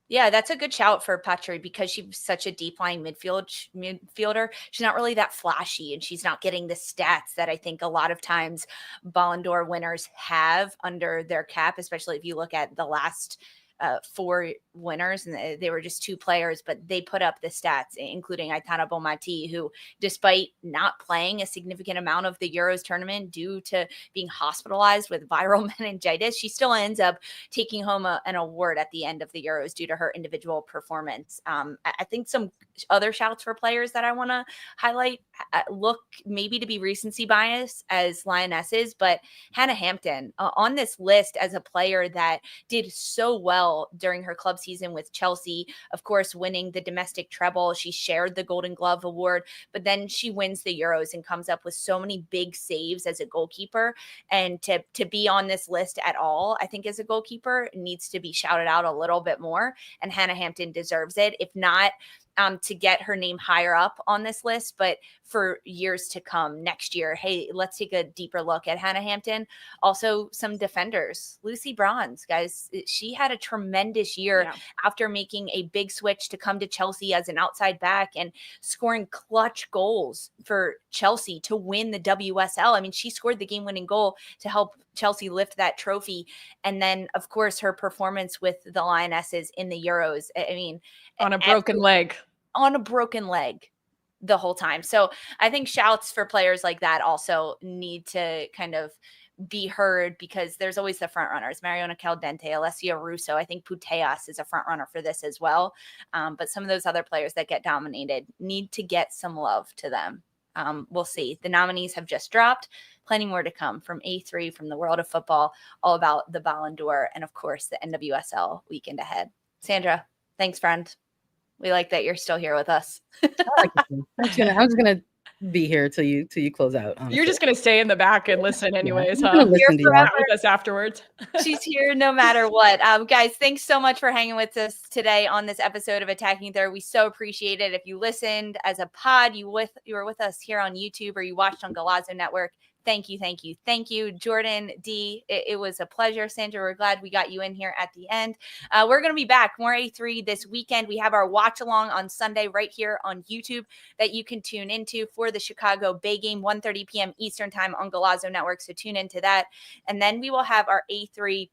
Yeah, that's a good shout for Patri because she's such a deep line midfielder. She's not really that flashy, and she's not getting the stats that I think a lot of times Ballon d'Or winners have under their cap, especially if you look at the last 4 winners, and they were just 2 players, but they put up the stats, including Aitana Bonmatí, who, despite not playing a significant amount of the Euros tournament due to being hospitalized with viral meningitis, she still ends up taking home an award at the end of the Euros due to her individual performance. I think some other shouts for players that I want to highlight look maybe to be recency bias as lionesses, but Hannah Hampton on this list as a player that did so well during her club season with Chelsea, of course, winning the domestic treble. She shared the Golden Glove award, but then she wins the Euros and comes up with so many big saves as a goalkeeper. And to be on this list at all, I think as a goalkeeper needs to be shouted out a little bit more. And Hannah Hampton deserves it. If not, to get her name higher up on this list, but for years to come next year, hey, let's take a deeper look at Hannah Hampton. Also, some defenders. Lucy Bronze, guys, she had a tremendous year after making a big switch to come to Chelsea as an outside back and scoring clutch goals for Chelsea to win the WSL. I mean, she scored the game-winning goal to help Chelsea lift that trophy. And then, of course, her performance with the Lionesses in the Euros. I mean, on a broken leg the whole time. So I think shouts for players like that also need to kind of be heard, because there's always the front runners. Mariona Caldente, Alessia Russo. I think Putellas is a front runner for this as well. But some of those other players that get dominated need to get some love to them. We'll see. The nominees have just dropped. Plenty more to come from A3, from the world of football, all about the Ballon d'Or, and of course the NWSL weekend ahead. Sandra, thanks, friend. We like that you're still here with us. I'm just gonna be here till you close out. Honestly. You're just gonna stay in the back and listen anyways, I'm huh? gonna listen to y'all. With us afterwards. She's here no matter what. Guys, thanks so much for hanging with us today on this episode of Attacking Third. We so appreciate it. If you listened as a pod, you were with us here on YouTube, or you watched on Golazo Network. Thank you. Jordan, D, it was a pleasure. Sandra, we're glad we got you in here at the end. We're going to be back, more A3 this weekend. We have our watch along on Sunday right here on YouTube that you can tune into for the Chicago Bay game, 1:30 p.m. Eastern time on Golazo Network. So tune into that. And then we will have our A3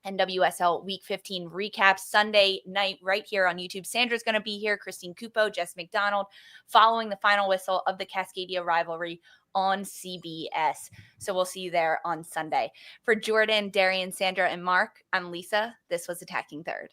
NWSL Week 15 recap Sunday night right here on YouTube. Sandra's going to be here, Christine Cupo, Jess McDonald, following the final whistle of the Cascadia Rivalry on CBS. So we'll see you there on Sunday. For Jordan, Darian, Sandra, and Mark, I'm Lisa. This was Attacking Third.